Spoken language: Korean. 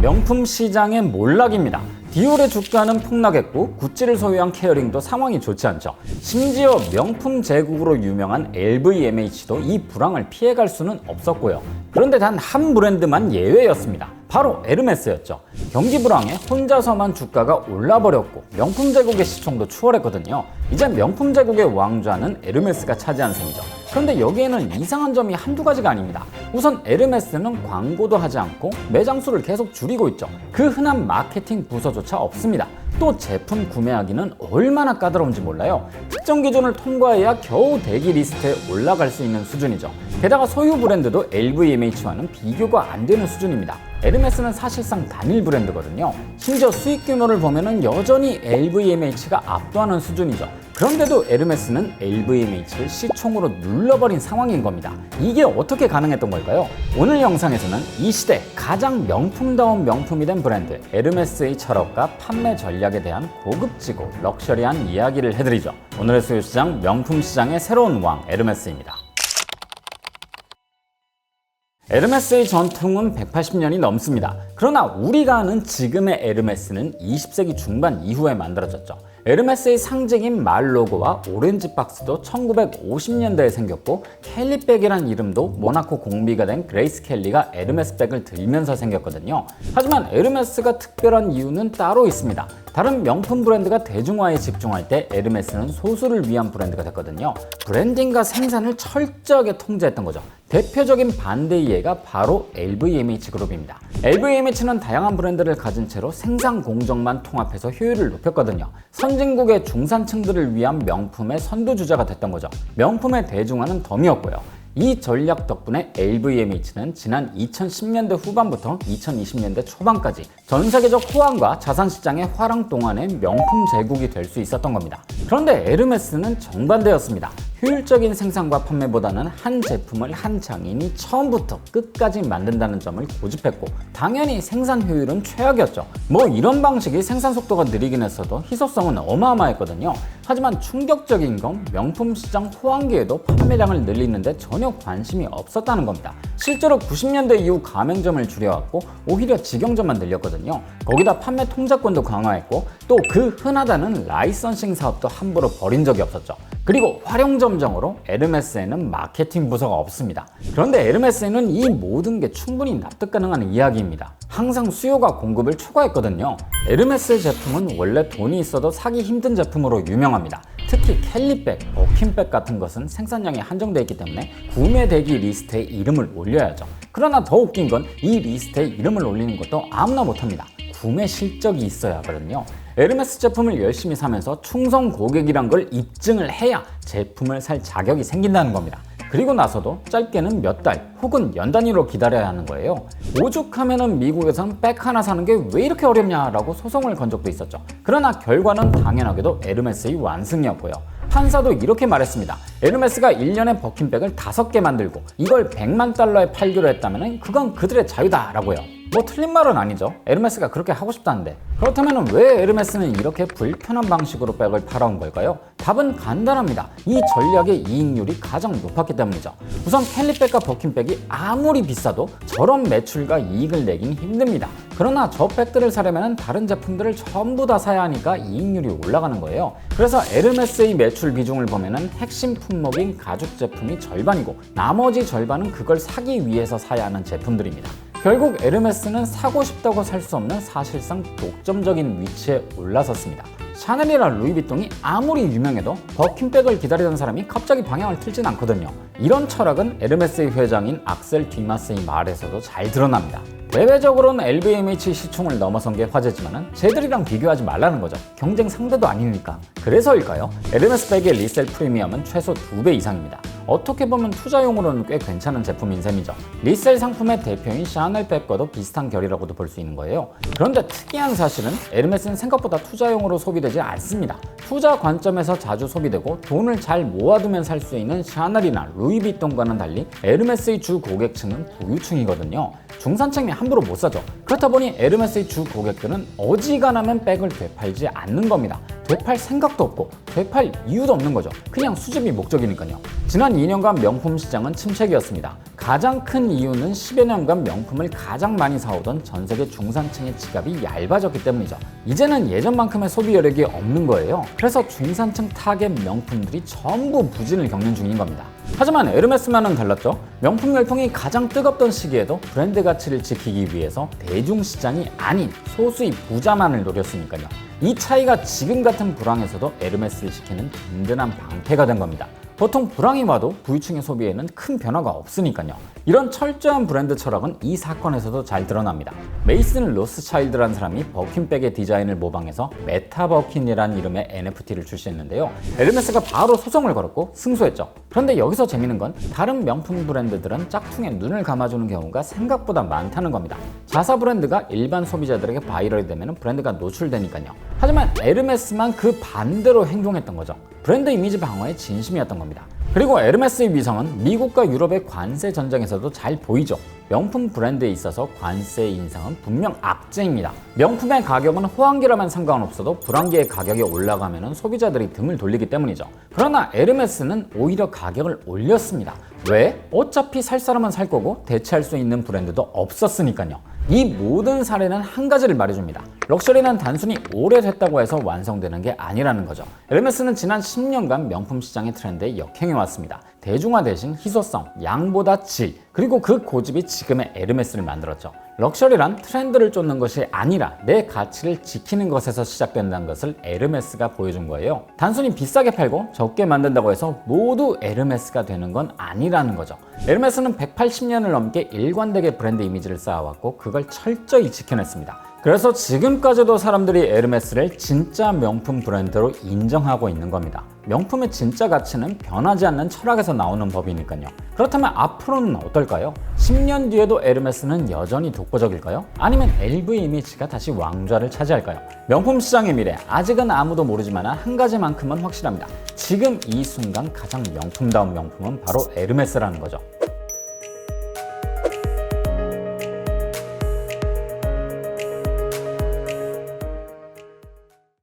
명품 시장의 몰락입니다. 디올의 주가는 폭락했고 구찌를 소유한 케어링도 상황이 좋지 않죠. 심지어 명품 제국으로 유명한 LVMH도 이 불황을 피해갈 수는 없었고요. 그런데 단 한 브랜드만 예외였습니다. 바로 에르메스였죠. 경기 불황에 혼자서만 주가가 올라버렸고 명품 제국의 시총도 추월했거든요. 이제 명품 제국의 왕좌는 에르메스가 차지한 셈이죠. 그런데 여기에는 이상한 점이 한두 가지가 아닙니다. 우선 에르메스는 광고도 하지 않고 매장 수를 계속 줄이고 있죠. 그 흔한 마케팅 부서조차 없습니다. 또 제품 구매하기는 얼마나 까다로운지 몰라요. 특정 기준을 통과해야 겨우 대기 리스트에 올라갈 수 있는 수준이죠. 게다가 소유 브랜드도 LVMH와는 비교가 안 되는 수준입니다. 에르메스는 사실상 단일 브랜드거든요. 심지어 수익 규모를 보면은 여전히 LVMH가 압도하는 수준이죠. 그런데도 에르메스는 LVMH를 시총으로 눌러버린 상황인 겁니다. 이게 어떻게 가능했던 걸까요? 오늘 영상에서는 이 시대 가장 명품다운 명품이 된 브랜드 에르메스의 철학과 판매 전략에 대한 고급지고 럭셔리한 이야기를 해드리죠. 오늘의 수요시장 명품 시장의 새로운 왕 에르메스입니다. 에르메스의 전통은 180년이 넘습니다. 그러나 우리가 아는 지금의 에르메스는 20세기 중반 이후에 만들어졌죠. 에르메스의 상징인 말 로고와 오렌지 박스도 1950년대에 생겼고 켈리백이란 이름도 모나코 공비가 된 그레이스 켈리가 에르메스 백을 들면서 생겼거든요. 하지만 에르메스가 특별한 이유는 따로 있습니다. 다른 명품 브랜드가 대중화에 집중할 때 에르메스는 소수를 위한 브랜드가 됐거든요. 브랜딩과 생산을 철저하게 통제했던 거죠. 대표적인 반대의 예가 바로 LVMH 그룹입니다. LVMH는 다양한 브랜드를 가진 채로 생산 공정만 통합해서 효율을 높였거든요. 선진국의 중산층들을 위한 명품의 선두주자가 됐던 거죠. 명품의 대중화는 덤이었고요. 이 전략 덕분에 LVMH는 지난 2010년대 후반부터 2020년대 초반까지 전 세계적 호황과 자산시장의 화랑 동안의 명품 제국이 될 수 있었던 겁니다. 그런데 에르메스는 정반대였습니다. 효율적인 생산과 판매보다는 한 제품을 한 장인이 처음부터 끝까지 만든다는 점을 고집했고 당연히 생산 효율은 최악이었죠. 뭐 이런 방식이 생산 속도가 느리긴 했어도 희소성은 어마어마했거든요. 하지만 충격적인 건 명품 시장 호황기에도 판매량을 늘리는데 전혀 관심이 없었다는 겁니다. 실제로 90년대 이후 가맹점을 줄여왔고 오히려 직영점만 늘렸거든요. 거기다 판매 통제권도 강화했고 또 그 흔하다는 라이선싱 사업도 함부로 버린 적이 없었죠. 그리고 활용점정으로 에르메스에는 마케팅 부서가 없습니다. 그런데 에르메스에는 이 모든 게 충분히 납득 가능한 이야기입니다. 항상 수요가 공급을 초과했거든요. 에르메스의 제품은 원래 돈이 있어도 사기 힘든 제품으로 유명합니다. 특히 켈리백, 버킨백 같은 것은 생산량이 한정되어 있기 때문에 구매 대기 리스트에 이름을 올려야죠. 그러나 더 웃긴 건 이 리스트에 이름을 올리는 것도 아무나 못합니다. 구매 실적이 있어야 하거든요. 에르메스 제품을 열심히 사면서 충성 고객이란 걸 입증을 해야 제품을 살 자격이 생긴다는 겁니다. 그리고 나서도 짧게는 몇 달 혹은 연 단위로 기다려야 하는 거예요. 오죽하면은 미국에선 백 하나 사는 게 왜 이렇게 어렵냐라고 소송을 건 적도 있었죠. 그러나 결과는 당연하게도 에르메스의 완승이었고요. 판사도 이렇게 말했습니다. 에르메스가 1년에 버킨백을 5개 만들고 이걸 100만 달러에 팔기로 했다면 그건 그들의 자유다라고요. 뭐 틀린 말은 아니죠. 에르메스가 그렇게 하고 싶다는데. 그렇다면 왜 에르메스는 이렇게 불편한 방식으로 백을 팔아온 걸까요? 답은 간단합니다. 이 전략의 이익률이 가장 높았기 때문이죠. 우선 켈리백과 버킨백이 아무리 비싸도 저런 매출과 이익을 내긴 힘듭니다. 그러나 저 백들을 사려면 다른 제품들을 전부 다 사야 하니까 이익률이 올라가는 거예요. 그래서 에르메스의 매출 비중을 보면 핵심 품목인 가죽 제품이 절반이고 나머지 절반은 그걸 사기 위해서 사야 하는 제품들입니다. 결국 에르메스는 사고 싶다고 살 수 없는 사실상 독점적인 위치에 올라섰습니다. 샤넬이나 루이비통이 아무리 유명해도 버킨백을 기다리던 사람이 갑자기 방향을 틀진 않거든요. 이런 철학은 에르메스의 회장인 악셀 뒤마스의 말에서도 잘 드러납니다. 대외적으로는 LVMH 시총을 넘어선 게 화제지만 쟤들이랑 비교하지 말라는 거죠. 경쟁 상대도 아니니까. 그래서일까요? 에르메스 백의 리셀 프리미엄은 최소 2배 이상입니다. 어떻게 보면 투자용으로는 꽤 괜찮은 제품인 셈이죠. 리셀 상품의 대표인 샤넬 백과도 비슷한 결이라고도 볼 수 있는 거예요. 그런데 특이한 사실은 에르메스는 생각보다 투자용으로 소비되지 않습니다. 투자 관점에서 자주 소비되고 돈을 잘 모아두면 살 수 있는 샤넬이나 루이비통과는 달리 에르메스의 주 고객층은 부유층이거든요. 중산층이 함부로 못 사죠. 그렇다 보니 에르메스의 주 고객들은 어지간하면 백을 되팔지 않는 겁니다. 되팔 생각도 없고 되팔 이유도 없는 거죠. 그냥 수집이 목적이니까요. 지난 2년간 명품 시장은 침체기였습니다. 가장 큰 이유는 10여 년간 명품을 가장 많이 사오던 전 세계 중산층의 지갑이 얇아졌기 때문이죠. 이제는 예전만큼의 소비 여력이 없는 거예요. 그래서 중산층 타겟 명품들이 전부 부진을 겪는 중인 겁니다. 하지만 에르메스만은 달랐죠. 명품 열풍이 가장 뜨겁던 시기에도 브랜드 가치를 지키기 위해서 대중시장이 아닌 소수의 부자만을 노렸으니까요. 이 차이가 지금 같은 불황에서도 에르메스를 지키는 든든한 방패가 된 겁니다. 보통 불황이 와도 부유층의 소비에는 큰 변화가 없으니까요. 이런 철저한 브랜드 철학은 이 사건에서도 잘 드러납니다. 메이슨 로스차일드라는 사람이 버킨백의 디자인을 모방해서 메타버킨이라는 이름의 NFT를 출시했는데요. 에르메스가 바로 소송을 걸었고 승소했죠. 그런데 여기서 재밌는 건 다른 명품 브랜드들은 짝퉁에 눈을 감아주는 경우가 생각보다 많다는 겁니다. 자사 브랜드가 일반 소비자들에게 바이럴이 되면 브랜드가 노출되니까요. 하지만 에르메스만 그 반대로 행동했던 거죠. 브랜드 이미지 방어에 진심이었던 겁니다. 그리고 에르메스의 위상은 미국과 유럽의 관세 전쟁에서도 잘 보이죠. 명품 브랜드에 있어서 관세 인상은 분명 악재입니다. 명품의 가격은 호황기라면 상관없어도 불황기의 가격이 올라가면 소비자들이 등을 돌리기 때문이죠. 그러나 에르메스는 오히려 가격을 올렸습니다. 왜? 어차피 살 사람은 살 거고 대체할 수 있는 브랜드도 없었으니까요. 이 모든 사례는 한 가지를 말해줍니다. 럭셔리는 단순히 오래됐다고 해서 완성되는 게 아니라는 거죠. 에르메스는 지난 10년간 명품 시장의 트렌드에 역행해왔습니다. 대중화 대신 희소성, 양보다 질, 그리고 그 고집이 지금의 에르메스를 만들었죠. 럭셔리란 트렌드를 쫓는 것이 아니라 내 가치를 지키는 것에서 시작된다는 것을 에르메스가 보여준 거예요. 단순히 비싸게 팔고 적게 만든다고 해서 모두 에르메스가 되는 건 아니라는 거죠. 에르메스는 180년을 넘게 일관되게 브랜드 이미지를 쌓아왔고 그걸 철저히 지켜냈습니다. 그래서 지금까지도 사람들이 에르메스를 진짜 명품 브랜드로 인정하고 있는 겁니다. 명품의 진짜 가치는 변하지 않는 철학에서 나오는 법이니까요. 그렇다면 앞으로는 어떨까요? 10년 뒤에도 에르메스는 여전히 독보적일까요? 아니면 LV 이미지가 다시 왕좌를 차지할까요? 명품 시장의 미래, 아직은 아무도 모르지만 한 가지만큼은 확실합니다. 지금 이 순간 가장 명품다운 명품은 바로 에르메스라는 거죠.